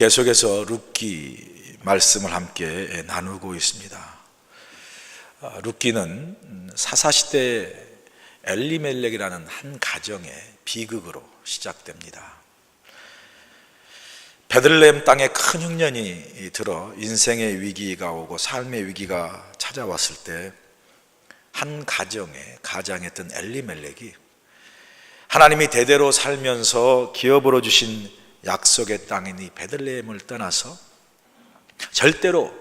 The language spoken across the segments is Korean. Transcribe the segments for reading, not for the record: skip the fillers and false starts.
계속해서 룻기 말씀을 함께 나누고 있습니다. 룻기는 사사시대 엘리멜렉이라는 한 가정의 비극으로 시작됩니다. 베들레헴 땅에 큰 흉년이 들어 인생의 위기가 오고 삶의 위기가 찾아왔을 때 한 가장했던 엘리멜렉이 하나님이 대대로 살면서 기업으로 주신 약속의 땅인 이 베들레헴을 떠나서 절대로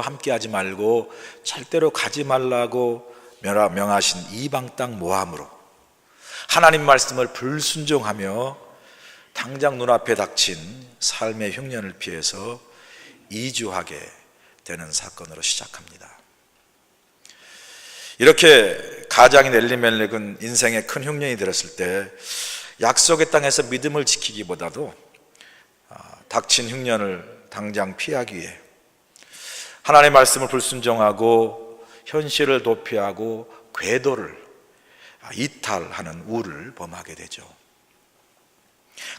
함께하지 말고 절대로 가지 말라고 명하신 이방 땅 모함으로 하나님 말씀을 불순종하며 당장 눈앞에 닥친 삶의 흉년을 피해서 이주하게 되는 사건으로 시작합니다. 이렇게 가장인 엘리멜렉은 인생에 큰 흉년이 들었을 때 약속의 땅에서 믿음을 지키기보다도 닥친 흉년을 당장 피하기 위해 하나님의 말씀을 불순종하고 현실을 도피하고 궤도를 이탈하는 우를 범하게 되죠.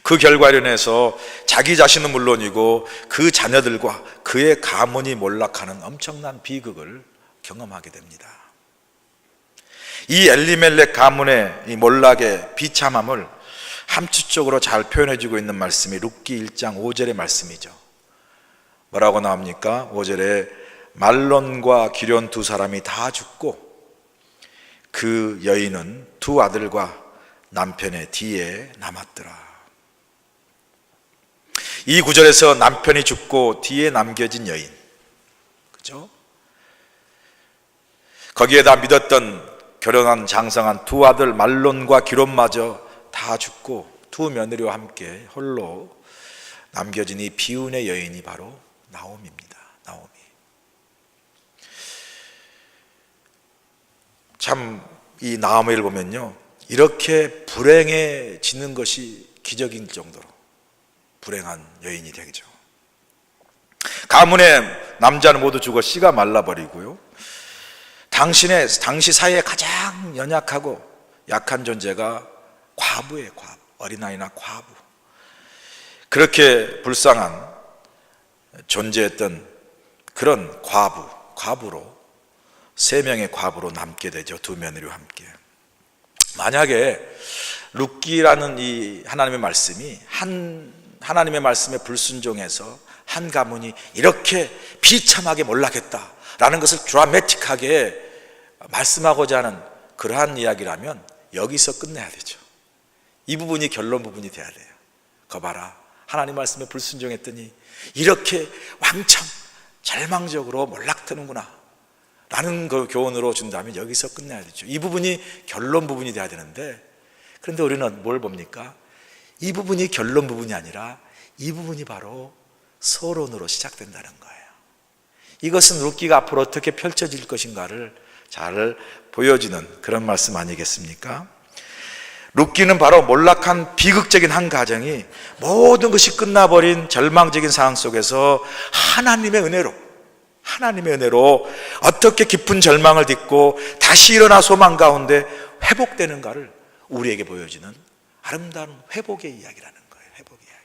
그 결과로 인해서 자기 자신은 물론이고 그 자녀들과 그의 가문이 몰락하는 엄청난 비극을 경험하게 됩니다. 이 엘리멜렉 가문의 이 몰락의 비참함을 함축적으로 잘 표현해주고 있는 말씀이 룻기 1장 5절의 말씀이죠. 뭐라고 나옵니까? 5절에 말론과 기럨 두 사람이 다 죽고 그 여인은 두 아들과 남편의 뒤에 남았더라. 이 구절에서 남편이 죽고 뒤에 남겨진 여인, 그죠? 거기에다 믿었던 결혼한 장성한 두 아들 말론과 기럨마저 다 죽고 두 며느리와 함께 홀로 남겨진 이 비운의 여인이 바로 나오미입니다. 나오미. 참 이 나오미를 보면요, 이렇게 불행해지는 것이 기적인 정도로 불행한 여인이 되죠. 가문의 남자는 모두 죽어 씨가 말라버리고요, 당시 사회에 가장 연약하고 약한 존재가 과부예요. 과부. 어린아이나 과부. 그렇게 불쌍한 존재였던 그런 과부로 세 명의 과부로 남게 되죠. 두 며느리와 함께. 만약에 룻기라는 이 하나님의 말씀이 하나님의 말씀에 불순종해서 한 가문이 이렇게 비참하게 몰락했다라는 것을 드라마틱하게 말씀하고자 하는 그러한 이야기라면 여기서 끝내야 되죠. 이 부분이 결론 부분이 돼야 돼요. 거 봐라, 하나님 말씀에 불순종했더니 이렇게 왕창 절망적으로 몰락되는구나 라는 그 교훈으로 준다면 여기서 끝내야 되죠. 이 부분이 결론 부분이 돼야 되는데, 그런데 우리는 뭘 봅니까? 이 부분이 결론 부분이 아니라 이 부분이 바로 서론으로 시작된다는 거예요. 이것은 룻기가 앞으로 어떻게 펼쳐질 것인가를 잘 보여주는 그런 말씀 아니겠습니까? 룻기는 바로 몰락한 비극적인 한 가정이 모든 것이 끝나버린 절망적인 상황 속에서 하나님의 은혜로 어떻게 깊은 절망을 딛고 다시 일어나 소망 가운데 회복되는가를 우리에게 보여주는 아름다운 회복의 이야기라는 거예요. 회복의 이야기.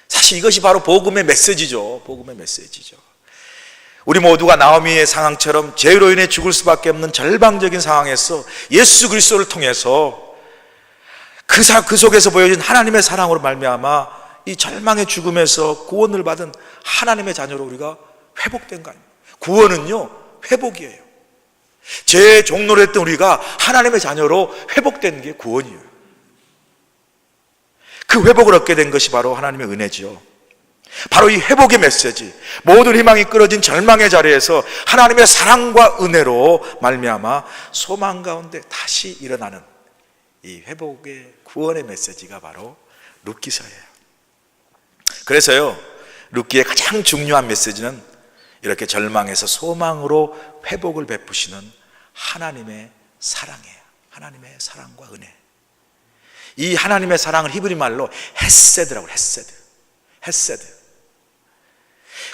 사실 이것이 바로 복음의 메시지죠. 복음의 메시지죠. 우리 모두가 나오미의 상황처럼 죄로 인해 죽을 수밖에 없는 절망적인 상황에서 예수 그리스도를 통해서 그 속에서 보여진 하나님의 사랑으로 말미암아 이 절망의 죽음에서 구원을 받은 하나님의 자녀로 우리가 회복된 거 아닙니까? 구원은요, 회복이에요. 죄의 종로로 했던 우리가 하나님의 자녀로 회복된 게 구원이에요. 그 회복을 얻게 된 것이 바로 하나님의 은혜죠. 바로 이 회복의 메시지, 모든 희망이 끊어진 절망의 자리에서 하나님의 사랑과 은혜로 말미암아 소망 가운데 다시 일어나는 이 회복의 구원의 메시지가 바로 룻기서예요. 그래서요, 룻기의 가장 중요한 메시지는 이렇게 절망에서 소망으로 회복을 베푸시는 하나님의 사랑이에요. 하나님의 사랑과 은혜. 이 하나님의 사랑을 히브리 말로 헤세드라고 해요. 헤세드.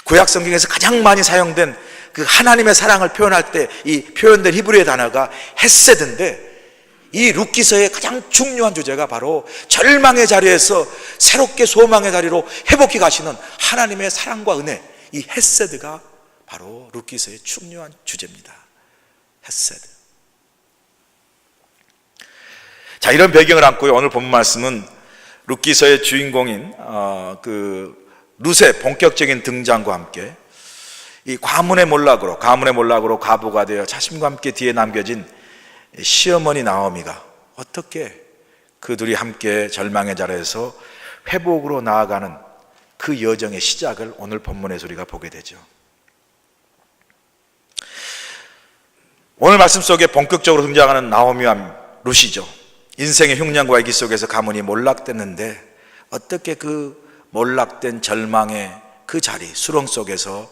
구약 성경에서 가장 많이 사용된 그 하나님의 사랑을 표현할 때 이 표현된 히브리의 단어가 헤세드인데, 이 룻기서의 가장 중요한 주제가 바로 절망의 자리에서 새롭게 소망의 자리로 회복해 가시는 하나님의 사랑과 은혜, 이 헤세드가 바로 룻기서의 중요한 주제입니다. 헤세드. 자, 이런 배경을 안고 오늘 본 말씀은 룻기서의 주인공인 룻의 본격적인 등장과 함께 이 가문의 몰락으로 과부가 되어 자신과 함께 뒤에 남겨진 시어머니 나오미가 어떻게 그 둘이 함께 절망의 자리에서 회복으로 나아가는 그 여정의 시작을 오늘 본문에서 우리가 보게 되죠. 오늘 말씀 속에 본격적으로 등장하는 나오미와 룻이죠. 인생의 흉년과 위기 속에서 가문이 몰락됐는데 어떻게 그 몰락된 절망의 그 자리, 수렁 속에서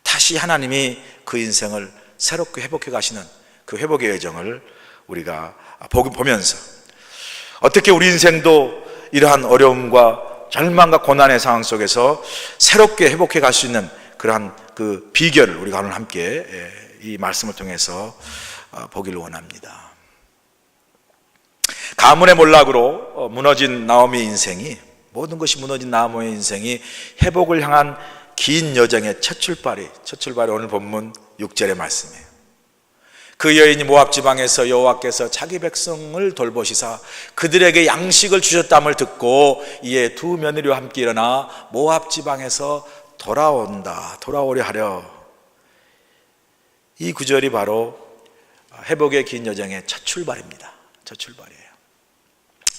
다시 하나님이 그 인생을 새롭게 회복해 가시는 그 회복의 여정을 우리가 보면서 어떻게 우리 인생도 이러한 어려움과 절망과 고난의 상황 속에서 새롭게 회복해 갈 수 있는 그러한 그 비결을 우리가 오늘 함께 이 말씀을 통해서 보기를 원합니다. 가문의 몰락으로 무너진 나오미의 인생이, 모든 것이 무너진 나오미의 인생이 회복을 향한 긴 여정의 첫 출발이 오늘 본문 6절의 말씀이에요. 그 여인이 모압 지방에서 여호와께서 자기 백성을 돌보시사 그들에게 양식을 주셨담을 듣고 이에 두 며느리와 함께 일어나 모압 지방에서 돌아오려 하려. 이 구절이 바로 회복의 긴 여정의 첫 출발입니다. 첫 출발이에요.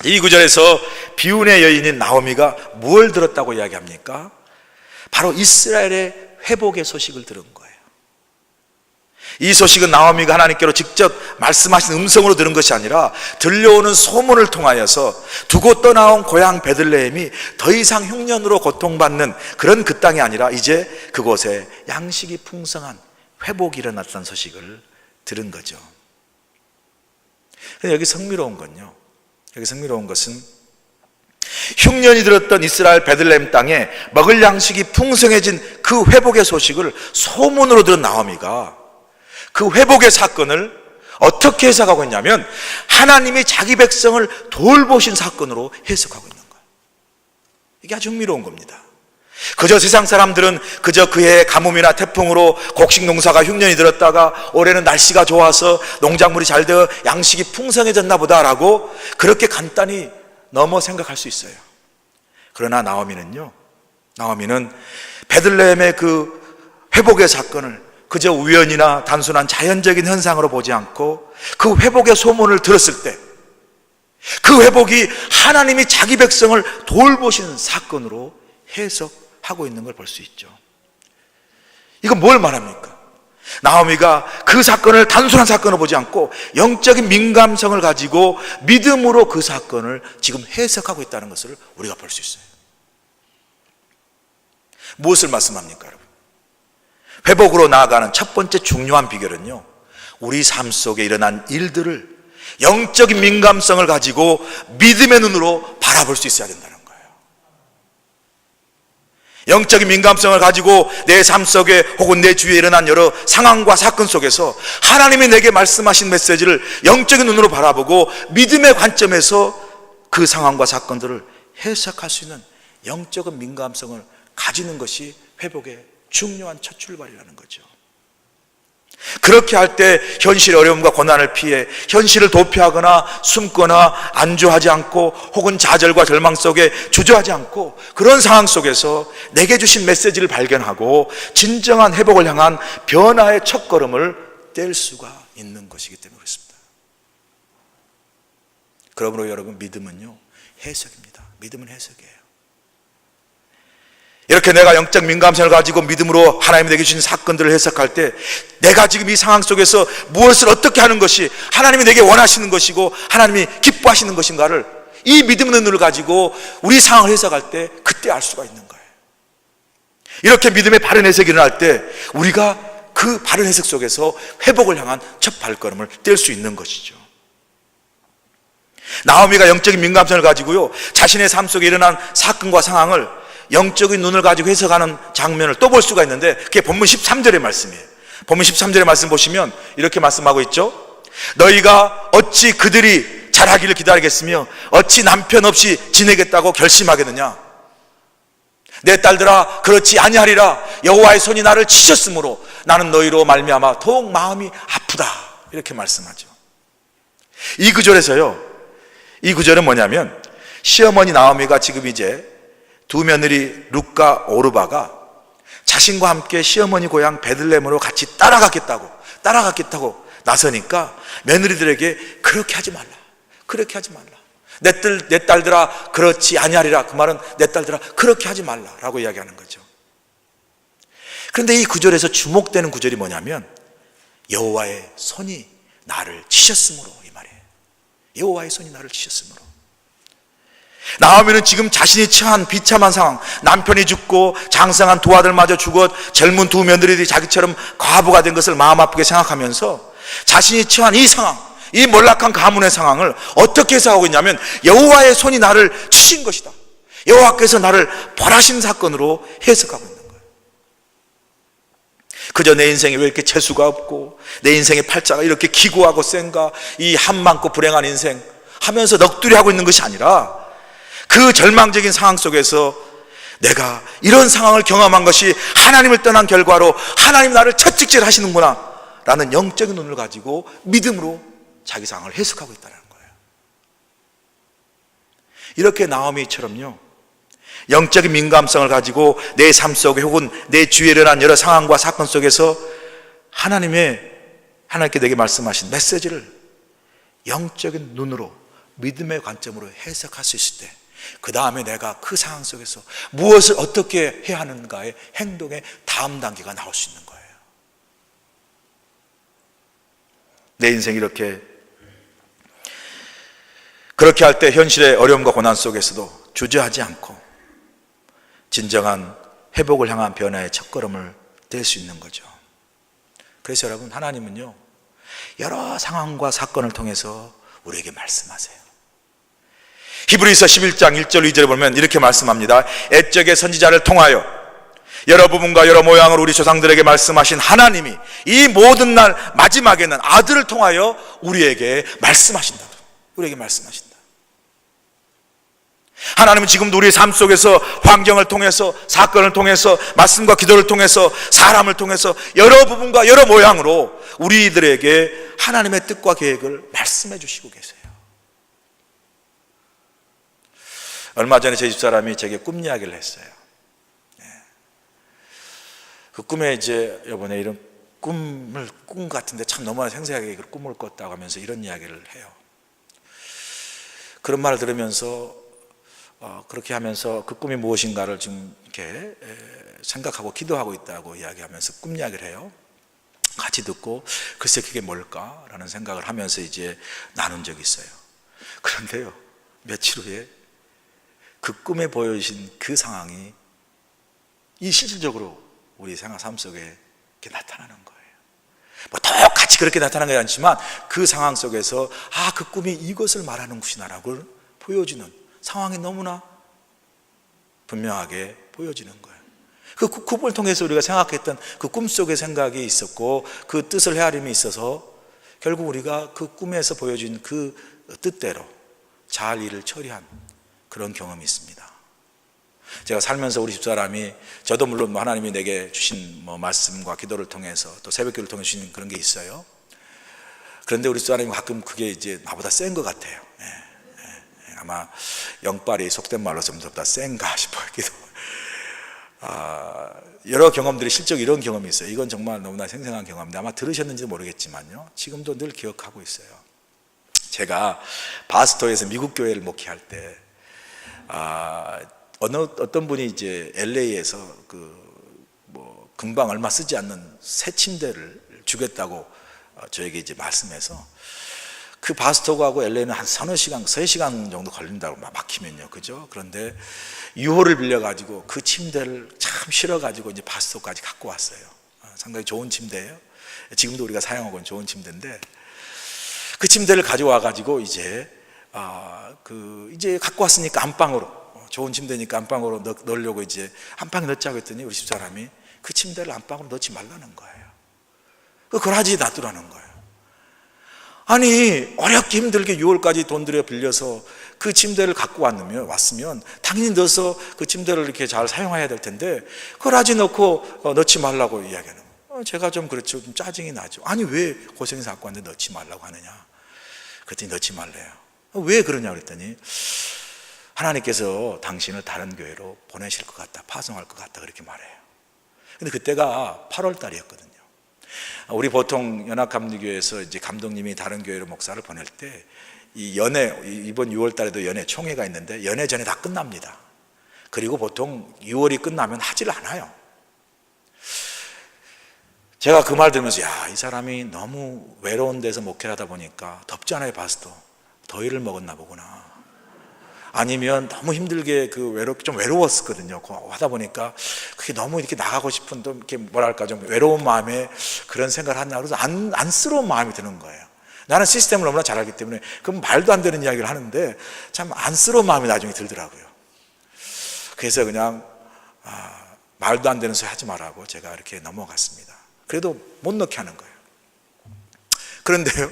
이 구절에서 비운의 여인인 나오미가 무엇을 들었다고 이야기합니까? 바로 이스라엘의 회복의 소식을 들은 거예요. 이 소식은 나오미가 하나님께로 직접 말씀하신 음성으로 들은 것이 아니라 들려오는 소문을 통하여서 두고 떠나온 고향 베들레헴이 더 이상 흉년으로 고통받는 그런 그 땅이 아니라 이제 그곳에 양식이 풍성한 회복이 일어났다는 소식을 들은 거죠. 근데 여기 흥미로운 것은 흉년이 들었던 이스라엘 베들레헴 땅에 먹을 양식이 풍성해진 그 회복의 소식을 소문으로 들은 나오미가 그 회복의 사건을 어떻게 해석하고 있냐면 하나님이 자기 백성을 돌보신 사건으로 해석하고 있는 거예요. 이게 아주 흥미로운 겁니다. 그저 세상 사람들은 그저 그해 가뭄이나 태풍으로 곡식 농사가 흉년이 들었다가 올해는 날씨가 좋아서 농작물이 잘 되어 양식이 풍성해졌나 보다라고 그렇게 간단히 넘어 생각할 수 있어요. 그러나 나오미는 베들레헴의 그 회복의 사건을 그저 우연이나 단순한 자연적인 현상으로 보지 않고 그 회복의 소문을 들었을 때 그 회복이 하나님이 자기 백성을 돌보시는 사건으로 해석하고 있는 걸 볼 수 있죠. 이건 뭘 말합니까? 나오미가 그 사건을 단순한 사건으로 보지 않고 영적인 민감성을 가지고 믿음으로 그 사건을 지금 해석하고 있다는 것을 우리가 볼 수 있어요. 무엇을 말씀합니까, 여러분? 회복으로 나아가는 첫 번째 중요한 비결은요, 우리 삶 속에 일어난 일들을 영적인 민감성을 가지고 믿음의 눈으로 바라볼 수 있어야 된다는 거예요. 영적인 민감성을 가지고 내 삶 속에 혹은 내 주위에 일어난 여러 상황과 사건 속에서 하나님이 내게 말씀하신 메시지를 영적인 눈으로 바라보고 믿음의 관점에서 그 상황과 사건들을 해석할 수 있는 영적인 민감성을 가지는 것이 회복의 중요한 첫 출발이라는 거죠. 그렇게 할 때 현실의 어려움과 고난을 피해 현실을 도피하거나 숨거나 안주하지 않고 혹은 좌절과 절망 속에 주저하지 않고 그런 상황 속에서 내게 주신 메시지를 발견하고 진정한 회복을 향한 변화의 첫걸음을 뗄 수가 있는 것이기 때문에 그렇습니다. 그러므로 여러분, 믿음은요, 해석입니다. 믿음은 해석이에요. 이렇게 내가 영적 민감성을 가지고 믿음으로 하나님이 내게 주신 사건들을 해석할 때 내가 지금 이 상황 속에서 무엇을 어떻게 하는 것이 하나님이 내게 원하시는 것이고 하나님이 기뻐하시는 것인가를 이 믿음의 눈을 가지고 우리 상황을 해석할 때 그때 알 수가 있는 거예요. 이렇게 믿음의 바른 해석이 일어날 때 우리가 그 바른 해석 속에서 회복을 향한 첫 발걸음을 뗄 수 있는 것이죠. 나오미가 영적인 민감성을 가지고요, 자신의 삶 속에 일어난 사건과 상황을 영적인 눈을 가지고 해석하는 장면을 또 볼 수가 있는데 그게 본문 13절의 말씀이에요. 본문 13절의 말씀 보시면 이렇게 말씀하고 있죠. 너희가 어찌 그들이 잘하기를 기다리겠으며 어찌 남편 없이 지내겠다고 결심하겠느냐? 내 딸들아, 그렇지 아니하리라. 여호와의 손이 나를 치셨으므로 나는 너희로 말미암아 더욱 마음이 아프다. 이렇게 말씀하죠. 이 구절에서요, 이 구절은 뭐냐면 시어머니 나오미가 지금 이제 두 며느리 룻과 오르바가 자신과 함께 시어머니 고향 베들레헴으로 같이 따라갔겠다고 나서니까 며느리들에게 그렇게 하지 말라, 그렇게 하지 말라. 내 딸들아 그렇지 아니하리라. 그 말은 내 딸들아 그렇게 하지 말라라고 이야기하는 거죠. 그런데 이 구절에서 주목되는 구절이 뭐냐면 여호와의 손이 나를 치셨으므로, 이 말이에요. 여호와의 손이 나를 치셨으므로. 나오미는 지금 자신이 처한 비참한 상황, 남편이 죽고 장성한 두 아들마저 죽어 젊은 두 며느리들이 자기처럼 과부가 된 것을 마음 아프게 생각하면서 자신이 처한 이 상황, 이 몰락한 가문의 상황을 어떻게 해석하고 있냐면 여호와의 손이 나를 치신 것이다, 여호와께서 나를 벌하신 사건으로 해석하고 있는 거예요. 그저 내 인생에 왜 이렇게 재수가 없고 내 인생의 팔자가 이렇게 기구하고 센가, 이 한 많고 불행한 인생 하면서 넋두리 하고 있는 것이 아니라 그 절망적인 상황 속에서 내가 이런 상황을 경험한 것이 하나님을 떠난 결과로 하나님 나를 채찍질 하시는구나 라는 영적인 눈을 가지고 믿음으로 자기 상황을 해석하고 있다는 거예요. 이렇게 나오미처럼요, 영적인 민감성을 가지고 내 삶 속에 혹은 내 주위에 일어난 여러 상황과 사건 속에서 하나님께 내게 말씀하신 메시지를 영적인 눈으로 믿음의 관점으로 해석할 수 있을 때, 그 다음에 내가 그 상황 속에서 무엇을 어떻게 해야 하는가의 행동의 다음 단계가 나올 수 있는 거예요. 내 인생이 그렇게 할 때 현실의 어려움과 고난 속에서도 주저하지 않고 진정한 회복을 향한 변화의 첫걸음을 뗄 수 있는 거죠. 그래서 여러분, 하나님은요 여러 상황과 사건을 통해서 우리에게 말씀하세요. 히브리서 11장 1절 2절에 보면 이렇게 말씀합니다. 옛적의 선지자를 통하여 여러 부분과 여러 모양으로 우리 조상들에게 말씀하신 하나님이 이 모든 날 마지막에는 아들을 통하여 우리에게 말씀하신다. 우리에게 말씀하신다. 하나님은 지금도 우리의 삶 속에서 환경을 통해서, 사건을 통해서, 말씀과 기도를 통해서, 사람을 통해서 여러 부분과 여러 모양으로 우리들에게 하나님의 뜻과 계획을 말씀해 주시고 계세요. 얼마 전에 제 집사람이 제게 꿈 이야기를 했어요. 그 꿈에 이제 이번에 이런 꿈 같은데 참 너무나 생생하게 꿈을 꿨다고 하면서 이런 이야기를 해요. 그런 말을 들으면서 그렇게 하면서 그 꿈이 무엇인가를 지금 이렇게 생각하고 기도하고 있다고 이야기하면서 꿈 이야기를 해요. 같이 듣고 글쎄 그게 뭘까라는 생각을 하면서 이제 나눈 적이 있어요. 그런데요, 며칠 후에 그 꿈에 보여주신 그 상황이 이 실질적으로 우리 생활 삶 속에 이렇게 나타나는 거예요. 뭐 똑같이 그렇게 나타나는 게 아니지만 그 상황 속에서 그 꿈이 이것을 말하는 것이나라고 보여지는 상황이 너무나 분명하게 보여지는 거예요. 그 꿈을 통해서 우리가 생각했던 그 꿈속의 생각이 있었고 그 뜻을 헤아림이 있어서 결국 우리가 그 꿈에서 보여진 그 뜻대로 잘 일을 처리한 그런 경험이 있습니다. 제가 살면서 우리 집사람이, 저도 물론 하나님이 내게 주신 말씀과 기도를 통해서 또 새벽기도를 통해 주신 그런 게 있어요. 그런데 우리 집사람이 가끔 그게 이제 나보다 센 것 같아요. 아마 영빨이 속된 말로 좀 더 센가 싶어요. 여러 경험들이 실적 이런 경험이 있어요. 이건 정말 너무나 생생한 경험인데 아마 들으셨는지 모르겠지만요, 지금도 늘 기억하고 있어요. 제가 바스토에서 미국 교회를 목회할 때 어떤 분이 이제 LA에서 금방 얼마 쓰지 않는 새 침대를 주겠다고 저에게 이제 말씀해서, 그 바스토하고 LA는 한 3시간 정도 걸린다고 막히면요, 그죠? 그런데 유호를 빌려가지고 그 침대를 참 실어가지고 이제 바스토까지 갖고 왔어요. 상당히 좋은 침대예요. 지금도 우리가 사용하고 있는 좋은 침대인데, 그 침대를 가져와가지고 이제 갖고 왔으니까 안방으로, 좋은 침대니까 안방으로 넣으려고 이제 안방에 넣자고 했더니 우리 집사람이 그 침대를 안방으로 넣지 말라는 거예요. 그걸 하지 놔두라는 거예요. 아니 어렵게 힘들게 6월까지 돈 들여 빌려서 그 침대를 갖고 왔으면 당연히 넣어서 그 침대를 이렇게 잘 사용해야 될 텐데 그걸 아직 넣지 말라고 이야기하는 거예요. 제가 좀 그렇죠. 좀 짜증이 나죠. 아니 왜 고생해서 갖고 왔는데 넣지 말라고 하느냐. 그랬더니 넣지 말래요. 왜 그러냐 그랬더니 하나님께서 당신을 다른 교회로 보내실 것 같다, 파송할 것 같다 그렇게 말해요. 근데 그때가 8월 달이었거든요. 우리 보통 연합감리교회에서 이제 감독님이 다른 교회로 목사를 보낼 때 이 이번 6월 달에도 연회 총회가 있는데 연회 전에 다 끝납니다. 그리고 보통 6월이 끝나면 하질 않아요. 제가 그 말 들으면서 이 사람이 너무 외로운 데서 목회를 하다 보니까 덥잖아요. 바스도 더위를 먹었나 보구나. 아니면 너무 힘들게 좀 외로웠었거든요. 하다 보니까 그게 너무 이렇게 나가고 싶은 또 이렇게 뭐랄까 좀 외로운 마음에 그런 생각을 하나 그래서 안쓰러운 마음이 드는 거예요. 나는 시스템을 너무나 잘 알기 때문에 그럼 말도 안 되는 이야기를 하는데 참 안쓰러운 마음이 나중에 들더라고요. 그래서 그냥 말도 안 되는 소리 하지 말라고 제가 이렇게 넘어갔습니다. 그래도 못 넣게 하는 거예요. 그런데요,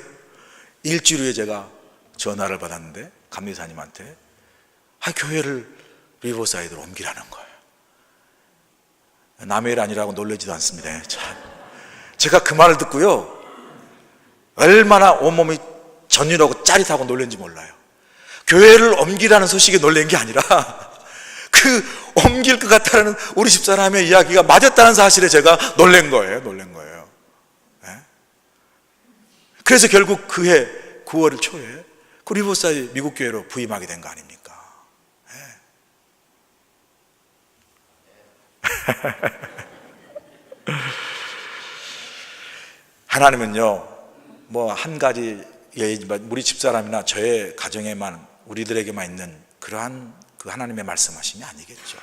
일주일 후에 제가 전화를 받았는데 감리사님한테 교회를 리버사이드로 옮기라는 거예요. 남의 일 아니라고 놀라지도 않습니다. 참. 제가 그 말을 듣고요 얼마나 온몸이 전율하고 짜릿하고 놀란지 몰라요. 교회를 옮기라는 소식에 놀란 게 아니라 옮길 것 같다는 우리 집사람의 이야기가 맞았다는 사실에 제가 놀란 거예요. 네? 그래서 결국 그해 9월 초에 그 리버사이드 미국 교회로 부임하게 된 거 아닙니까? 네. 하나님은요 한 가지 우리 집사람이나 저의 가정에만 우리들에게만 있는 그러한 그 하나님의 말씀하심이 아니겠죠.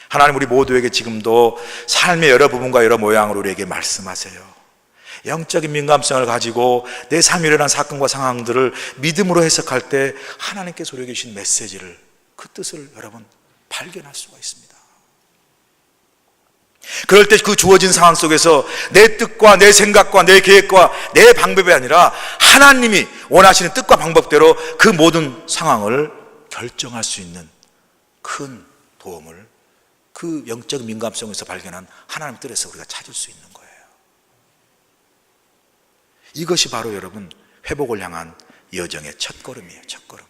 하나님 우리 모두에게 지금도 삶의 여러 부분과 여러 모양으로 우리에게 말씀하세요. 영적인 민감성을 가지고 내 삶에 일어난 사건과 상황들을 믿음으로 해석할 때 하나님께서 우리에게 주신 메시지를 그 뜻을 여러분 발견할 수가 있습니다. 그럴 때 그 주어진 상황 속에서 내 뜻과 내 생각과 내 계획과 내 방법이 아니라 하나님이 원하시는 뜻과 방법대로 그 모든 상황을 결정할 수 있는 큰 도움을 그 영적 민감성에서 발견한 하나님 뜻에서 우리가 찾을 수 있는 거예요. 이것이 바로 여러분 회복을 향한 여정의 첫걸음이에요. 첫걸음.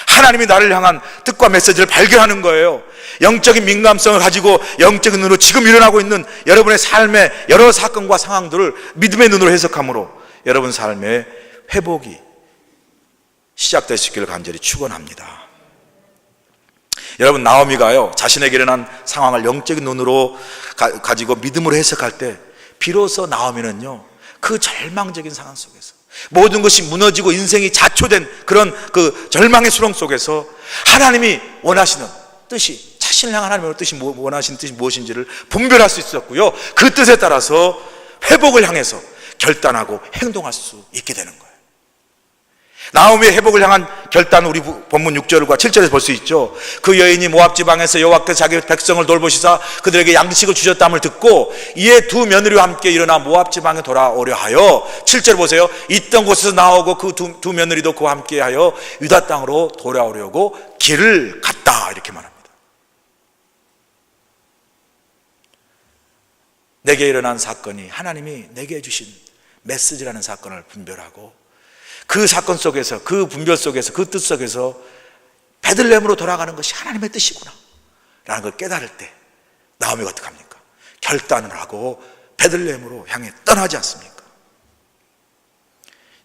하나님이 나를 향한 뜻과 메시지를 발견하는 거예요. 영적인 민감성을 가지고 영적인 눈으로 지금 일어나고 있는 여러분의 삶의 여러 사건과 상황들을 믿음의 눈으로 해석함으로 여러분 삶의 회복이 시작될 수 있기를 간절히 축원합니다. 여러분 나오미가요 자신에게 일어난 상황을 영적인 눈으로 가지고 믿음으로 해석할 때 비로소 나오미는요 그 절망적인 상황 속에서 모든 것이 무너지고 인생이 자초된 그런 그 절망의 수렁 속에서 하나님이 원하시는 뜻이 자신을 향한 하나님의 뜻이 원하시는 뜻이 무엇인지를 분별할 수 있었고요 그 뜻에 따라서 회복을 향해서 결단하고 행동할 수 있게 되는 거예요. 나오미의 회복을 향한 결단은 우리 본문 6절과 7절에서 볼 수 있죠. 그 여인이 모압 지방에서 여호와께서 자기 백성을 돌보시사 그들에게 양식을 주셨다함을 듣고 이에 두 며느리와 함께 일어나 모압 지방에 돌아오려 하여 7절 보세요. 있던 곳에서 나오고 그 두 며느리도 그와 함께 하여 유다 땅으로 돌아오려고 길을 갔다 이렇게 말합니다. 내게 일어난 사건이 하나님이 내게 주신 메시지라는 사건을 분별하고 그 사건 속에서 그 분별 속에서 그 뜻 속에서 베들레헴으로 돌아가는 것이 하나님의 뜻이구나 라는 걸 깨달을 때 나오미가 어떻게 합니까? 결단을 하고 베들레헴으로 향해 떠나지 않습니까?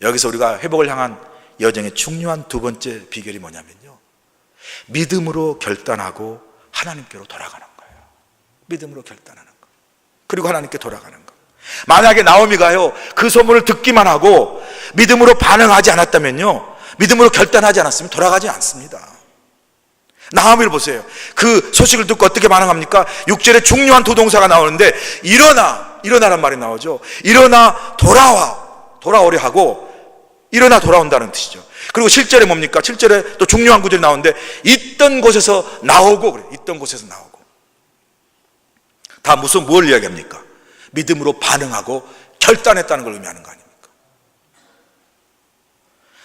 여기서 우리가 회복을 향한 여정의 중요한 두 번째 비결이 뭐냐면요 믿음으로 결단하고 하나님께로 돌아가는 거예요. 믿음으로 결단하는 거 그리고 하나님께 돌아가는 거. 만약에 나오미가요 그 소문을 듣기만 하고 믿음으로 반응하지 않았다면요 믿음으로 결단하지 않았으면 돌아가지 않습니다. 나오미를 보세요. 그 소식을 듣고 어떻게 반응합니까? 6절에 중요한 두 동사가 나오는데 일어나란 말이 나오죠. 일어나 돌아오려 하고 일어나 돌아온다는 뜻이죠. 그리고 7절에 뭡니까? 7절에 또 중요한 구절이 나오는데 있던 곳에서 나오고 그래. 있던 곳에서 나오고 다 뭘 이야기합니까? 믿음으로 반응하고 결단했다는 걸 의미하는 거 아닙니까?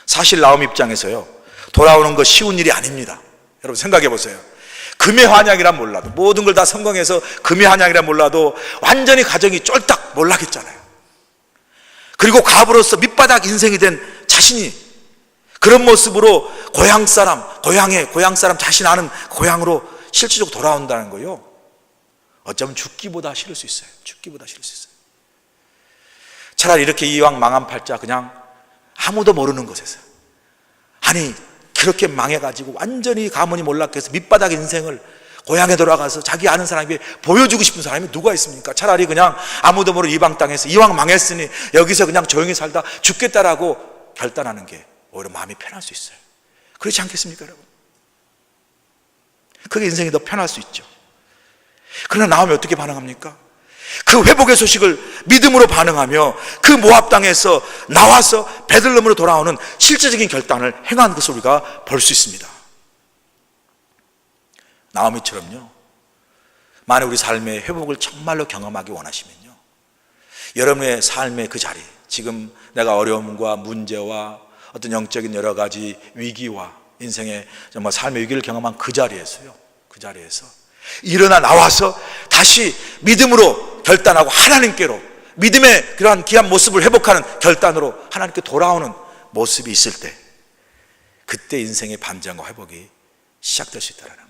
사실 나오미 입장에서요, 돌아오는 거 쉬운 일이 아닙니다. 여러분 생각해 보세요. 금의 환양이란 몰라도, 모든 걸 다 성공해서 금의 환양이란 몰라도 완전히 가정이 쫄딱 몰락했잖아요. 그리고 과부로서 밑바닥 인생이 된 자신이 그런 모습으로 고향 사람 자신 아는 고향으로 실질적으로 돌아온다는 거요, 어쩌면 죽기보다 싫을 수 있어요. 죽기보다 싫을 수 있어요. 차라리 이렇게 이왕 망한 팔자 그냥 아무도 모르는 곳에서, 아니 그렇게 망해가지고 완전히 가문이 몰락해서 밑바닥 인생을 고향에 돌아가서 자기 아는 사람에게 보여주고 싶은 사람이 누가 있습니까? 차라리 그냥 아무도 모르는 이방 땅에서 이왕 망했으니 여기서 그냥 조용히 살다 죽겠다라고 결단하는 게 오히려 마음이 편할 수 있어요. 그렇지 않겠습니까, 여러분? 그게 인생이 더 편할 수 있죠. 그러나 나오면 어떻게 반응합니까? 그 회복의 소식을 믿음으로 반응하며 그 모압 땅에서 나와서 베들레헴으로 돌아오는 실제적인 결단을 행한 것을 우리가 볼 수 있습니다. 나오미처럼요, 만약 우리 삶의 회복을 정말로 경험하기 원하시면요, 여러분의 삶의 그 자리, 지금 내가 어려움과 문제와 어떤 영적인 여러 가지 위기와 인생의 정말 삶의 위기를 경험한 그 자리에서 일어나 나와서 다시 믿음으로 결단하고 하나님께로, 믿음의 그러한 귀한 모습을 회복하는 결단으로 하나님께 돌아오는 모습이 있을 때, 그때 인생의 반전과 회복이 시작될 수 있다는 거예요.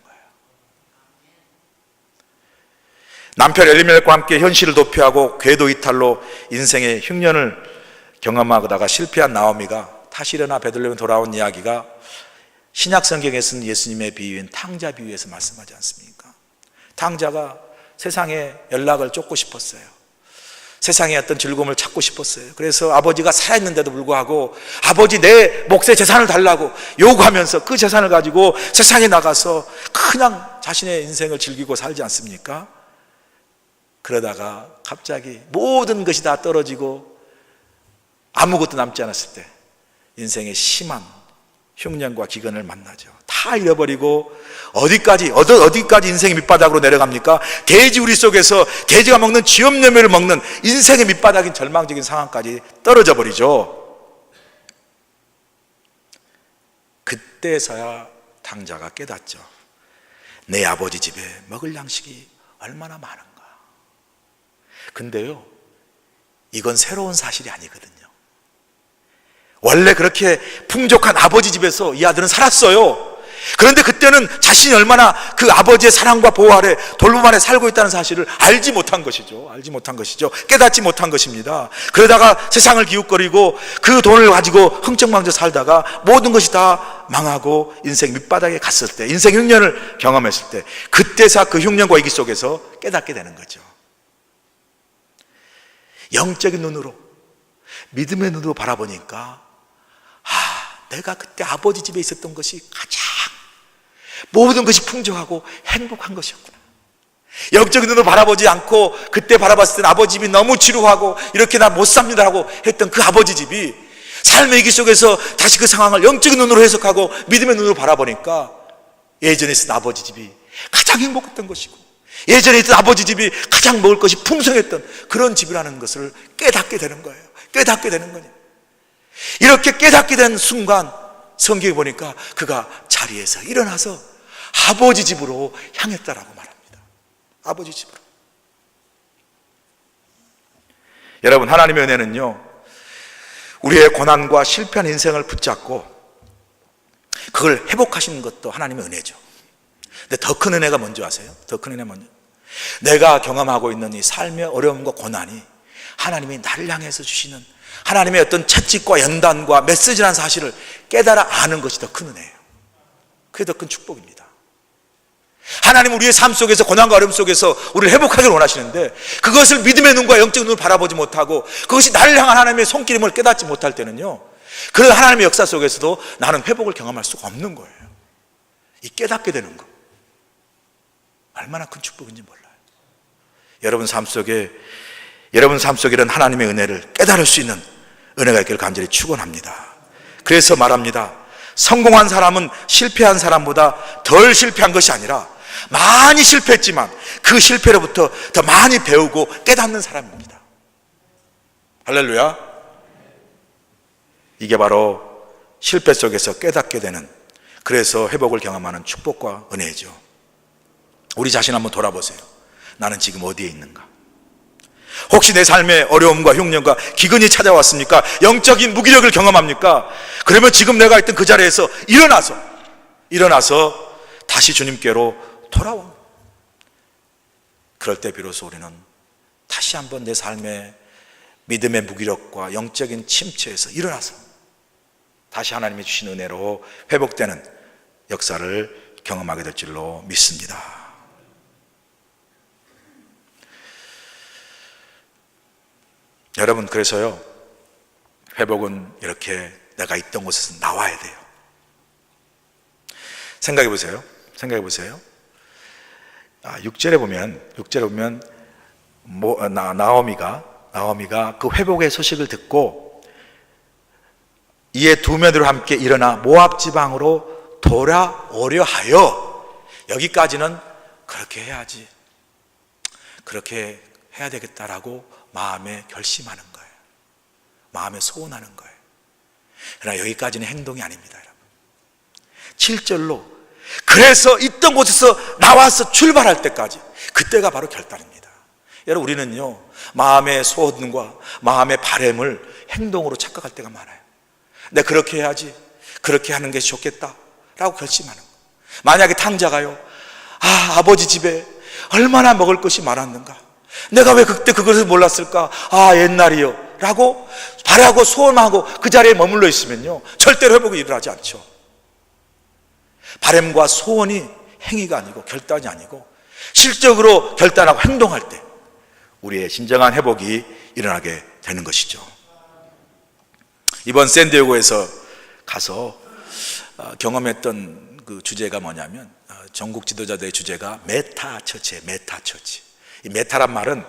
남편 엘리멜렉과 함께 현실을 도피하고 궤도 이탈로 인생의 흉년을 경험하다가 실패한 나오미가 다시 일어나 베들레헴에 돌아온 이야기가 신약 성경에 쓴 예수님의 비유인 탕자 비유에서 말씀하지 않습니까? 탕자가 세상에 연락을 쫓고 싶었어요. 세상의 어떤 즐거움을 찾고 싶었어요. 그래서 아버지가 살아있는데도 불구하고 아버지 내 몫의 재산을 달라고 요구하면서 그 재산을 가지고 세상에 나가서 그냥 자신의 인생을 즐기고 살지 않습니까? 그러다가 갑자기 모든 것이 다 떨어지고 아무것도 남지 않았을 때 인생의 심한 흉년과 기근을 만나죠. 다 잃어버리고 어디까지 인생의 밑바닥으로 내려갑니까? 돼지 우리 속에서 돼지가 먹는 쥐염염매를 먹는 인생의 밑바닥인 절망적인 상황까지 떨어져 버리죠. 그때서야 탕자가 깨닫죠. 내 아버지 집에 먹을 양식이 얼마나 많은가. 근데요, 이건 새로운 사실이 아니거든요. 원래 그렇게 풍족한 아버지 집에서 이 아들은 살았어요. 그런데 그때는 자신이 얼마나 그 아버지의 사랑과 보호 아래 돌봄 아래 살고 있다는 사실을 알지 못한 것이죠. 깨닫지 못한 것입니다. 그러다가 세상을 기웃거리고 그 돈을 가지고 흥청망청 살다가 모든 것이 다 망하고 인생 밑바닥에 갔을 때, 인생 흉년을 경험했을 때, 그때서 그 흉년과 위기 속에서 깨닫게 되는 거죠. 영적인 눈으로, 믿음의 눈으로 바라보니까 내가 그때 아버지 집에 있었던 것이 가장 모든 것이 풍족하고 행복한 것이었구나. 영적인 눈으로 바라보지 않고 그때 바라봤을 때는 아버지 집이 너무 지루하고 이렇게 나 못 삽니다라고 했던 그 아버지 집이 삶의 위기 속에서 다시 그 상황을 영적인 눈으로 해석하고 믿음의 눈으로 바라보니까 예전에 있었던 아버지 집이 가장 행복했던 것이고, 예전에 있던 아버지 집이 가장 먹을 것이 풍성했던 그런 집이라는 것을 깨닫게 되는 거예요. 깨닫게 되는 거예요. 이렇게 깨닫게 된 순간 성경에 보니까 그가 자리에서 일어나서 아버지 집으로 향했다라고 말합니다. 아버지 집으로. 여러분, 하나님의 은혜는요, 우리의 고난과 실패한 인생을 붙잡고 그걸 회복하시는 것도 하나님의 은혜죠. 근데 더 큰 은혜가 뭔지 아세요? 더 큰 은혜 뭔지, 내가 경험하고 있는 이 삶의 어려움과 고난이 하나님이 나를 향해서 주시는 하나님의 어떤 채찍과 연단과 메시지라는 사실을 깨달아 아는 것이 더 큰 은혜예요. 그게 더 큰 축복입니다. 하나님은 우리의 삶 속에서 고난과 어려움 속에서 우리를 회복하기를 원하시는데, 그것을 믿음의 눈과 영적인 눈으로 바라보지 못하고 그것이 나를 향한 하나님의 손길임을 깨닫지 못할 때는요, 그런 하나님의 역사 속에서도 나는 회복을 경험할 수가 없는 거예요. 이 깨닫게 되는 거 얼마나 큰 축복인지 몰라요. 여러분 삶 속에 이런 하나님의 은혜를 깨달을 수 있는 은혜가 있기를 간절히 축원합니다. 그래서 말합니다. 성공한 사람은 실패한 사람보다 덜 실패한 것이 아니라 많이 실패했지만 그 실패로부터 더 많이 배우고 깨닫는 사람입니다. 할렐루야. 이게 바로 실패 속에서 깨닫게 되는, 그래서 회복을 경험하는 축복과 은혜죠. 우리 자신 한번 돌아보세요. 나는 지금 어디에 있는가? 혹시 내 삶에 어려움과 흉년과 기근이 찾아왔습니까? 영적인 무기력을 경험합니까? 그러면 지금 내가 있던 그 자리에서 일어나서 다시 주님께로 돌아와. 그럴 때 비로소 우리는 다시 한번 내 삶의 믿음의 무기력과 영적인 침체에서 일어나서 다시 하나님이 주신 은혜로 회복되는 역사를 경험하게 될 줄로 믿습니다. 여러분, 그래서요, 회복은 이렇게 내가 있던 곳에서 나와야 돼요. 생각해 보세요. 6절에 보면 나오미가 그 회복의 소식을 듣고 이에 두 며느리로 함께 일어나 모압 지방으로 돌아오려 하여, 여기까지는 그렇게 해야지, 그렇게 해야 되겠다라고 마음에 결심하는 거예요. 마음에 소원하는 거예요. 그러나 여기까지는 행동이 아닙니다, 여러분. 7절로 그래서 있던 곳에서 나와서 출발할 때까지, 그때가 바로 결단입니다. 여러분, 우리는요, 마음의 소원과 마음의 바램을 행동으로 착각할 때가 많아요. 내가 그렇게 해야지, 그렇게 하는 게 좋겠다 라고 결심하는 거예요. 만약에 탕자가요, 아버지 집에 얼마나 먹을 것이 많았는가, 내가 왜 그때 그것을 몰랐을까, 옛날이요 라고 바라고 소원하고 그 자리에 머물러 있으면요, 절대로 회복이 일어나지 않죠. 바람과 소원이 행위가 아니고 결단이 아니고 실적으로 결단하고 행동할 때 우리의 진정한 회복이 일어나게 되는 것이죠. 이번 샌디에고에서 가서 경험했던 그 주제가 뭐냐면, 전국 지도자들의 주제가 메타처치예요. 메타처치. 이 메타란 말은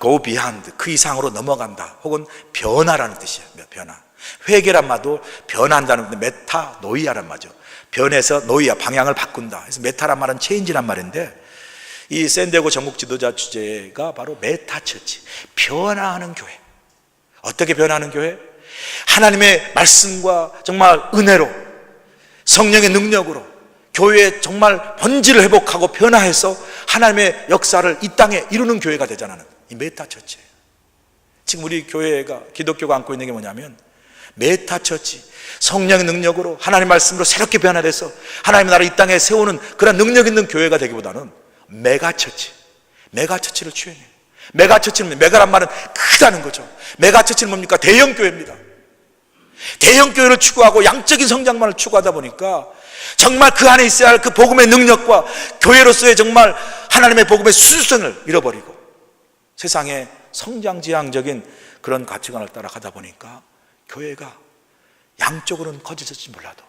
go beyond, 그 이상으로 넘어간다, 혹은 변화라는 뜻이에요. 변화. 회개란 말도 변한다는 건데, 메타 노이아란 말이죠. 변해서 노이아, 방향을 바꾼다. 그래서 메타란 말은 체인지란 말인데, 이 샌디에고 전국 지도자 주제가 바로 메타처치, 변화하는 교회. 어떻게 변화하는 교회? 하나님의 말씀과 정말 은혜로, 성령의 능력으로 교회의 정말 본질을 회복하고 변화해서 하나님의 역사를 이 땅에 이루는 교회가 되자는 이 메타처치예요. 지금 우리 교회가, 기독교가 안고 있는 게 뭐냐면 메타처치, 성령의 능력으로 하나님의 말씀으로 새롭게 변화돼서 하나님의 나라를 이 땅에 세우는 그런 능력 있는 교회가 되기보다는 메가처치, 메가처치를 추행해요. 메가처치는, 메가란 말은 크다는 거죠. 메가처치는 뭡니까? 대형교회입니다. 대형교회를 추구하고 양적인 성장만을 추구하다 보니까 정말 그 안에 있어야 할 그 복음의 능력과 교회로서의 정말 하나님의 복음의 수준성을 잃어버리고 세상의 성장지향적인 그런 가치관을 따라가다 보니까 교회가 양쪽으로는 커져질지 몰라도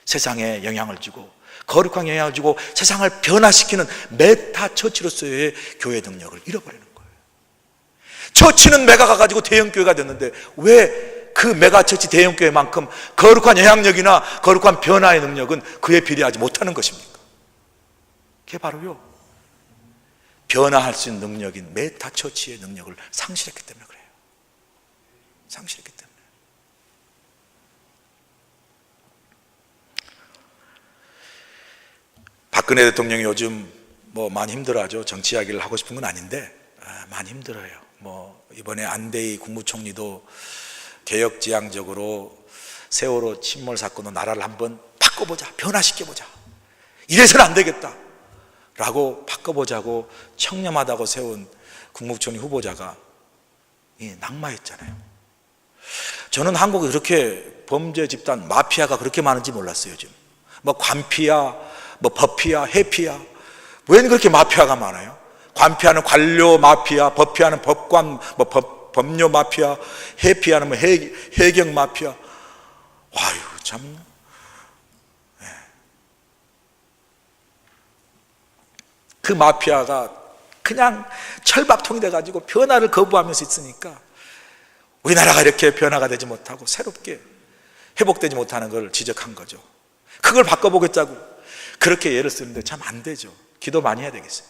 세상에 영향을 주고 거룩한 영향을 주고 세상을 변화시키는 메타처치로서의 교회 능력을 잃어버리는 거예요. 처치는 메가가 가지고 대형교회가 됐는데 왜 그 메가처치 대형교회만큼 거룩한 영향력이나 거룩한 변화의 능력은 그에 비례하지 못하는 것입니까? 그게 바로요, 변화할 수 있는 능력인 메타처치의 능력을 상실했기 때문에 그래요. 상실했기 때문에. 박근혜 대통령이 요즘 많이 힘들어하죠. 정치 이야기를 하고 싶은 건 아닌데 많이 힘들어요. 이번에 안대희 국무총리도 개혁지향적으로 세월호 침몰 사건으로 나라를 한번 바꿔보자, 변화시켜보자, 이래서는 안 되겠다 라고 바꿔보자고 청렴하다고 세운 국무총리 후보자가 낙마했잖아요. 저는 한국에 그렇게 범죄 집단, 마피아가 그렇게 많은지 몰랐어요. 요즘 관피아, 법피아, 해피아, 왜 그렇게 마피아가 많아요? 관피아는 관료 마피아, 법피아는 법관, 법료 마피아, 해피아는 해경 마피아. 와유, 참. 그 마피아가 그냥 철밥통이 돼가지고 변화를 거부하면서 있으니까 우리나라가 이렇게 변화가 되지 못하고 새롭게 회복되지 못하는 걸 지적한 거죠. 그걸 바꿔보겠다고 그렇게 예를 쓰는데 참 안 되죠. 기도 많이 해야 되겠어요.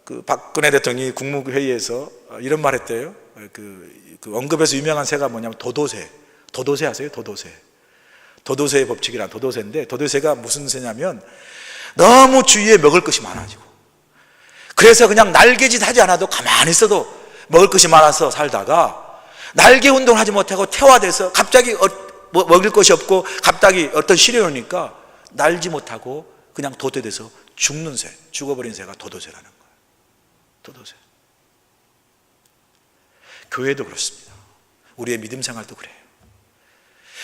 그 박근혜 대통령이 국무회의에서 이런 말 했대요. 그 언급에서 유명한 새가 뭐냐면 도도새. 도도새 아세요? 도도새. 도도새의 법칙이란 도도새인데, 도도새가 무슨 새냐면 너무 주위에 먹을 것이 많아지고, 그래서 그냥 날개짓 하지 않아도 가만히 있어도 먹을 것이 많아서 살다가 날개 운동을 하지 못하고 태화돼서 갑자기 먹을 것이 없고 갑자기 어떤 시련이 오니까 날지 못하고 그냥 도태돼서 죽는 새, 죽어버린 새가 도도새라는 거예요. 도도새. 교회도 그렇습니다. 우리의 믿음 생활도 그래요.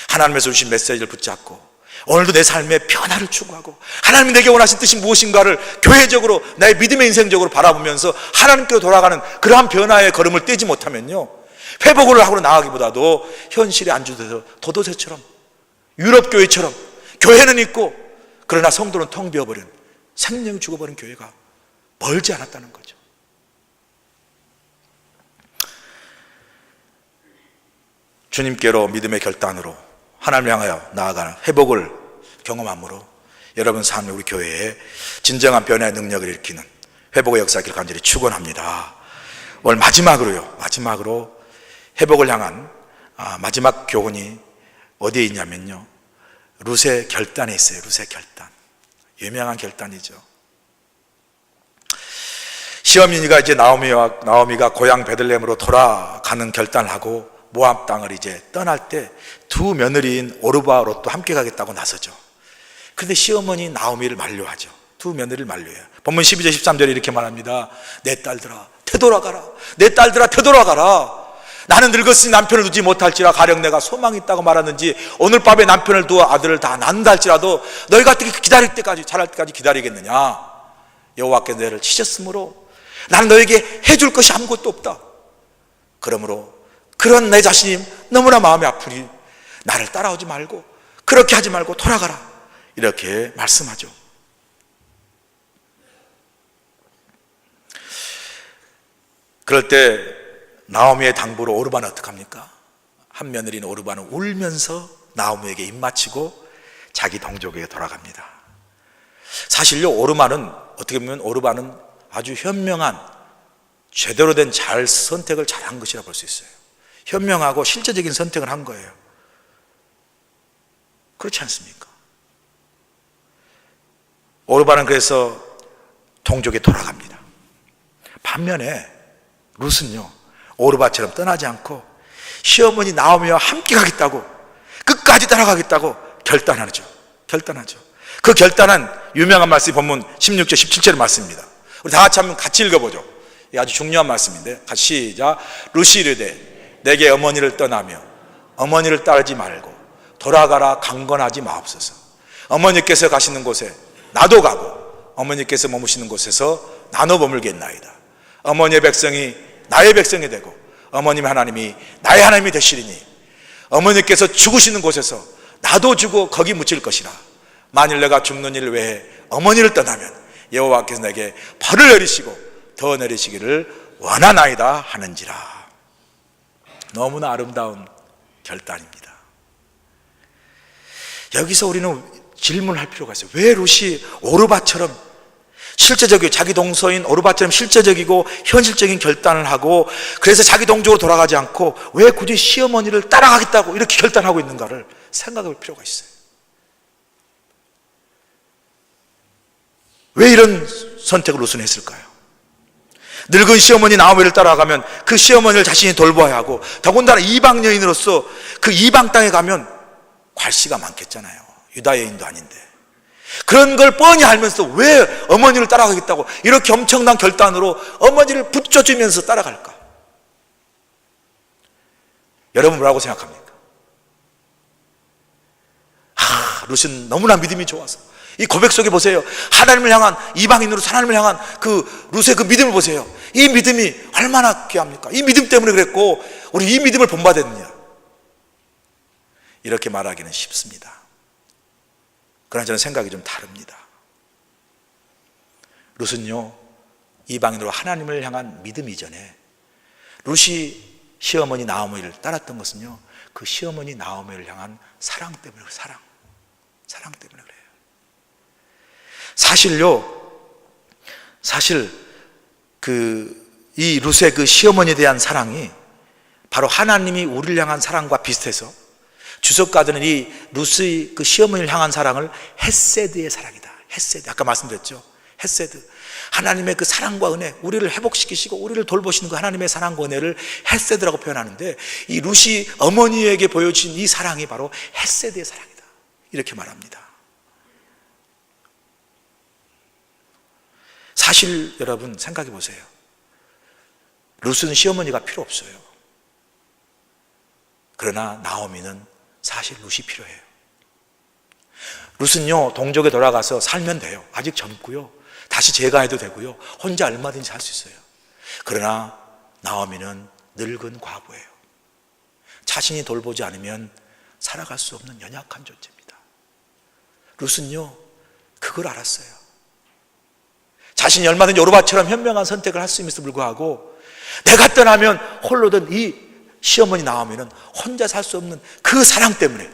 하나님에서 주신 메시지를 붙잡고 오늘도 내 삶의 변화를 추구하고 하나님이 내게 원하신 뜻이 무엇인가를 교회적으로 나의 믿음의 인생적으로 바라보면서 하나님께로 돌아가는 그러한 변화의 걸음을 떼지 못하면요, 회복을 하고 나가기보다도 현실에 안주돼서 도도새처럼, 유럽 교회처럼 교회는 있고 그러나 성도는 텅 비어버린, 생명이 죽어버린 교회가 멀지 않았다는 거죠. 주님께로 믿음의 결단으로 하나님을 향하여 나아가는 회복을 경험함으로 여러분 삶의 우리 교회에 진정한 변화의 능력을 일으키는 회복의 역사를 간절히 축원합니다. 오늘 마지막으로 회복을 향한 마지막 교훈이 어디에 있냐면요, 룻의 결단에 있어요. 룻의 결단. 유명한 결단이죠. 시어머니가 이제 나오미가 고향 베들레헴으로 돌아가는 결단을 하고 모압 땅을 이제 떠날 때 두 며느리인 오르바와 롯도 함께 가겠다고 나서죠. 그런데 시어머니 나오미를 만류하죠. 두 며느리를 만류해요. 본문 12절 13절에 이렇게 말합니다. 내 딸들아 되돌아가라. 내 딸들아 되돌아가라. 나는 늙었으니 남편을 두지 못할지라 가령 내가 소망이 있다고 말하는지 오늘 밤에 남편을 두어 아들을 다 낳는다 할지라도 너희가 어떻게 기다릴 때까지, 자랄 때까지 기다리겠느냐. 여호와께서 너희를 치셨으므로 나는 너에게 해줄 것이 아무것도 없다. 그러므로 그런 내 자신이 너무나 마음이 아프니 나를 따라오지 말고 그렇게 하지 말고 돌아가라. 이렇게 말씀하죠. 그럴 때 나오미의 당부로 오르바는 어떡합니까? 한 며느리인 오르바는 울면서 나오미에게 입맞추고 자기 동족에게 돌아갑니다. 사실요, 어떻게 보면 오르바는 아주 현명한, 제대로 된 선택을 잘한 것이라 볼 수 있어요. 현명하고 실제적인 선택을 한 거예요. 그렇지 않습니까? 오르바는 그래서 동족에 돌아갑니다. 반면에 룻은요, 오르바처럼 떠나지 않고 시어머니 나오미와 함께 가겠다고, 끝까지 따라가겠다고 결단하죠. 그 결단은 유명한 말씀이 본문 16절 17절의 말씀입니다. 우리 다 같이 한번 같이 읽어보죠. 이게 아주 중요한 말씀인데, 같이 시작. 룻이 이르되 내게 어머니를 떠나며 어머니를 따르지 말고 돌아가라 강건하지 마옵소서. 어머니께서 가시는 곳에 나도 가고 어머니께서 머무시는 곳에서 나눠 머물겠나이다. 어머니의 백성이 나의 백성이 되고 어머님 하나님이 나의 하나님이 되시리니 어머니께서 죽으시는 곳에서 나도 죽어 거기 묻힐 것이라. 만일 내가 죽는 일을 위해 어머니를 떠나면 여호와께서 내게 벌을 내리시고 더 내리시기를 원하나이다 하는지라. 너무나 아름다운 결단입니다. 여기서 우리는 질문할 필요가 있어요. 왜 룻이 오르바처럼 실제적이고, 자기 동서인 오르바처럼 실제적이고 현실적인 결단을 하고, 그래서 자기 동족으로 돌아가지 않고 왜 굳이 시어머니를 따라가겠다고 이렇게 결단하고 있는가를 생각해 볼 필요가 있어요. 왜 이런 선택을 룻은 했을까요? 늙은 시어머니 나오미를 따라가면 그 시어머니를 자신이 돌봐야 하고, 더군다나 이방 여인으로서 그 이방 땅에 가면 괄시가 많겠잖아요. 유다 여인도 아닌데. 그런 걸 뻔히 알면서 왜 어머니를 따라가겠다고 이렇게 엄청난 결단으로 어머니를 붙여주면서 따라갈까? 여러분 뭐라고 생각합니까? 룻은 너무나 믿음이 좋아서, 이 고백 속에 보세요. 하나님을 향한, 이방인으로 하나님을 향한 그 룻의 그 믿음을 보세요. 이 믿음이 얼마나 귀합니까? 이 믿음 때문에 그랬고 우리 이 믿음을 본받았느냐, 이렇게 말하기는 쉽습니다. 그러나 저는 생각이 좀 다릅니다. 룻은요, 이방인으로 하나님을 향한 믿음 이전에 룻이 시어머니 나오미를 따랐던 것은요, 그 시어머니 나오미를 향한 사랑 때문에, 사랑 때문에 그래요. 사실 이 룻의 그 시어머니에 대한 사랑이 바로 하나님이 우리를 향한 사랑과 비슷해서 주석가들은 이 룻의 그 시어머니를 향한 사랑을 헤세드의 사랑이다. 헤세드. 아까 말씀드렸죠. 헤세드. 하나님의 그 사랑과 은혜, 우리를 회복시키시고 우리를 돌보시는 그 하나님의 사랑과 은혜를 헤세드라고 표현하는데, 이 룻이 어머니에게 보여준 이 사랑이 바로 헤세드의 사랑이다. 이렇게 말합니다. 사실 여러분 생각해 보세요. 룻은 시어머니가 필요 없어요. 그러나 나오미는 사실 룻이 필요해요. 룻은요, 동족에 돌아가서 살면 돼요. 아직 젊고요, 다시 재가해도 되고요, 혼자 얼마든지 살 수 있어요. 그러나 나오미는 늙은 과부예요. 자신이 돌보지 않으면 살아갈 수 없는 연약한 존재입니다. 룻은요, 그걸 알았어요. 자신이 얼마든지 오르바처럼 현명한 선택을 할 수 있음에도 불구하고 내가 떠나면 홀로든 이 시어머니 나오면은 혼자 살 수 없는 그 사랑 때문에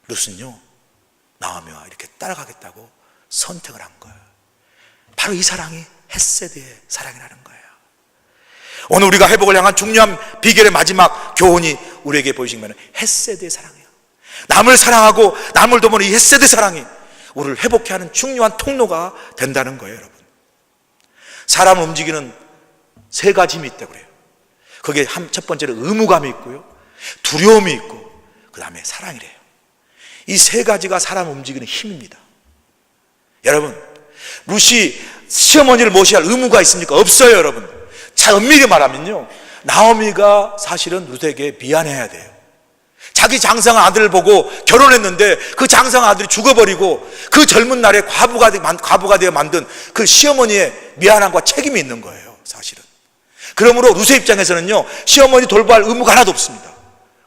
룻은요, 나오미와 이렇게 따라가겠다고 선택을 한 거예요. 바로 이 사랑이 헤세드의 사랑이라는 거예요. 오늘 우리가 회복을 향한 중요한 비결의 마지막 교훈이 우리에게 보이시면 헤세드의 사랑이에요. 남을 사랑하고 남을 돕는 이 헤세드 사랑이 우리를 회복케 하는 중요한 통로가 된다는 거예요. 여러분, 사람을 움직이는 세 가지 힘이 있다고 그래요. 거기에 첫 번째로 의무감이 있고요, 두려움이 있고, 그 다음에 사랑이래요. 이 세 가지가 사람을 움직이는 힘입니다. 여러분, 룻이 시어머니를 모셔야 할 의무가 있습니까? 없어요. 여러분, 자, 엄밀히 말하면요, 나오미가 사실은 룻에게 미안해야 돼요. 자기 장성한 아들을 보고 결혼했는데 그 장성한 아들이 죽어버리고 그 젊은 날에 과부가 되어 만든 그 시어머니의 미안함과 책임이 있는 거예요, 사실은. 그러므로 룻의 입장에서는요, 시어머니 돌봐야 할 의무가 하나도 없습니다.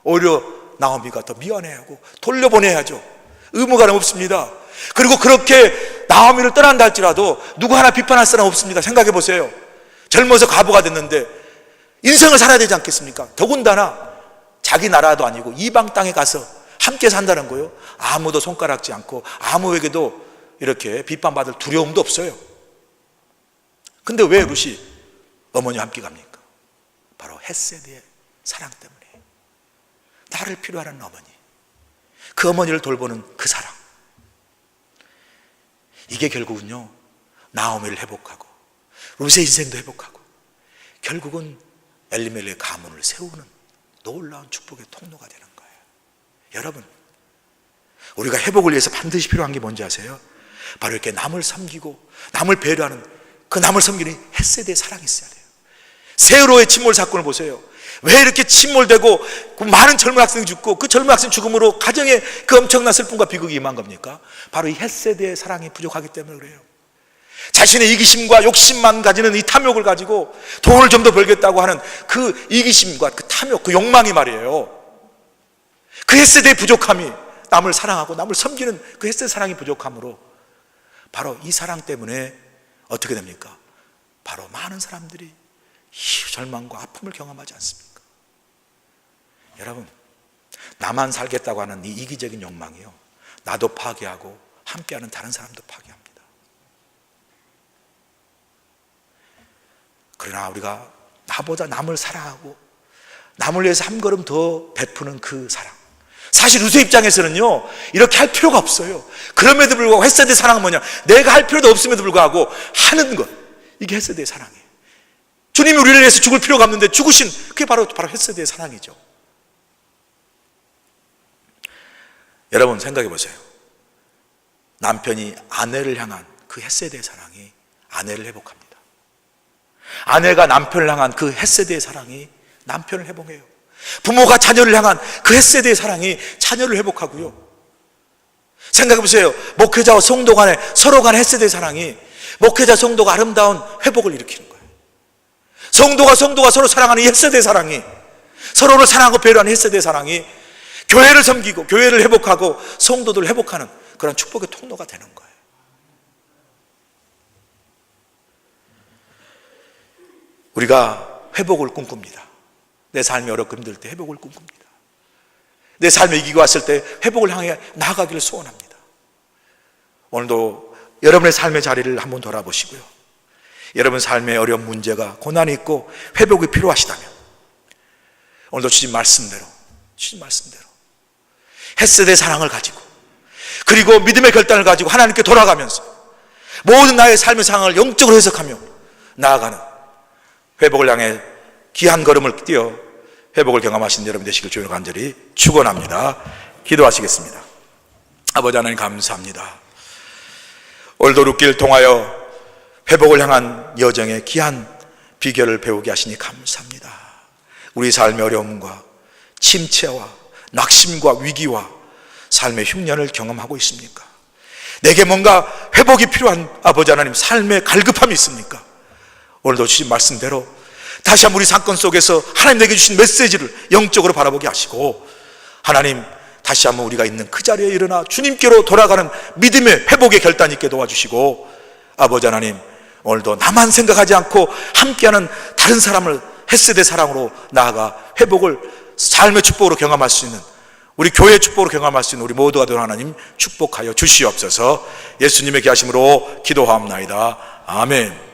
오히려 나오미가 더 미안해하고 돌려보내야죠. 의무가 없습니다. 그리고 그렇게 나오미를 떠난다 할지라도 누구 하나 비판할 사람 없습니다. 생각해 보세요. 젊어서 과부가 됐는데 인생을 살아야 되지 않겠습니까? 더군다나 자기 나라도 아니고 이방 땅에 가서 함께 산다는 거예요. 아무도 손가락지 않고 아무에게도 이렇게 비판받을 두려움도 없어요. 근데 왜 룻이 어머니와 함께 갑니까? 바로 헤세드의 사랑 때문에. 나를 필요하는 어머니, 그 어머니를 돌보는 그 사랑, 이게 결국은요, 나오미를 회복하고 룻의 인생도 회복하고 결국은 엘리멜렉의 가문을 세우는 놀라운 축복의 통로가 되는 거예요. 여러분, 우리가 회복을 위해서 반드시 필요한 게 뭔지 아세요? 바로 이렇게 남을 섬기고 남을 배려하는 그 남을 섬기는 헤세드의 사랑이 있어야 돼요. 세월호의 침몰 사건을 보세요. 왜 이렇게 침몰되고 그 많은 젊은 학생이 죽고 그 젊은 학생 죽음으로 가정에 그 엄청난 슬픔과 비극이 임한 겁니까? 바로 이 헤세드의 사랑이 부족하기 때문에 그래요. 자신의 이기심과 욕심만 가지는 이 탐욕을 가지고 돈을 좀 더 벌겠다고 하는 그 이기심과 그 탐욕, 그 욕망이 말이에요, 그 헤세드의 부족함이, 남을 사랑하고 남을 섬기는 그 헤세드 사랑이 부족함으로 바로 이 사랑 때문에 어떻게 됩니까? 바로 많은 사람들이 절망과 아픔을 경험하지 않습니까? 여러분, 나만 살겠다고 하는 이 이기적인 욕망이요, 나도 파괴하고 함께하는 다른 사람도 파괴합니다. 그러나 우리가 나보다 남을 사랑하고 남을 위해서 한 걸음 더 베푸는 그 사랑, 사실 룻의 입장에서는요, 이렇게 할 필요가 없어요. 그럼에도 불구하고 헤세드의 사랑은 뭐냐? 내가 할 필요도 없음에도 불구하고 하는 것, 이게 헤세드의 사랑이에요. 주님이 우리를 위해서 죽을 필요가 없는데 죽으신, 그게 바로 헤세드의 사랑이죠. 여러분 생각해 보세요. 남편이 아내를 향한 그 헤세드의 사랑이 아내를 회복합니다. 아내가 남편을 향한 그 헤세드의 사랑이 남편을 회복해요. 부모가 자녀를 향한 그 헤세드의 사랑이 자녀를 회복하고요. 생각해 보세요. 목회자와 성도 간에 서로 간의 헤세드의 사랑이 목회자 성도가 아름다운 회복을 일으키는 거예요. 성도가 서로 사랑하는 이 헤세드의 사랑이, 서로를 사랑하고 배려하는 헤세드의 사랑이 교회를 섬기고 교회를 회복하고 성도들을 회복하는 그런 축복의 통로가 되는 거예요. 우리가 회복을 꿈꿉니다. 내 삶이 어렵고 힘들 때 회복을 꿈꿉니다. 내 삶에 위기가 왔을 때 회복을 향해 나아가기를 소원합니다. 오늘도 여러분의 삶의 자리를 한번 돌아보시고요, 여러분 삶에 어려운 문제가 고난이 있고 회복이 필요하시다면 오늘도 주신 말씀대로 햇세대 사랑을 가지고 그리고 믿음의 결단을 가지고 하나님께 돌아가면서 모든 나의 삶의 상황을 영적으로 해석하며 나아가는 회복을 향해 귀한 걸음을 뛰어 회복을 경험하신 여러분 되시길 주님을 간절히 축원합니다. 기도하시겠습니다. 아버지 하나님 감사합니다. 오늘도 룻기를 통하여 회복을 향한 여정의 귀한 비결을 배우게 하시니 감사합니다. 우리 삶의 어려움과 침체와 낙심과 위기와 삶의 흉년을 경험하고 있습니까? 내게 뭔가 회복이 필요한 아버지 하나님 삶의 갈급함이 있습니까? 오늘도 주신 말씀대로 다시 한번 우리 사건 속에서 하나님 내게 주신 메시지를 영적으로 바라보게 하시고 하나님 다시 한번 우리가 있는 그 자리에 일어나 주님께로 돌아가는 믿음의 회복의 결단 있게 도와주시고 아버지 하나님 오늘도 나만 생각하지 않고 함께하는 다른 사람을 햇세대 사랑으로 나아가 회복을 삶의 축복으로 경험할 수 있는 우리 교회의 축복으로 경험할 수 있는 우리 모두가 되는 하나님 축복하여 주시옵소서. 예수님의 귀하심으로 기도하옵나이다. 아멘.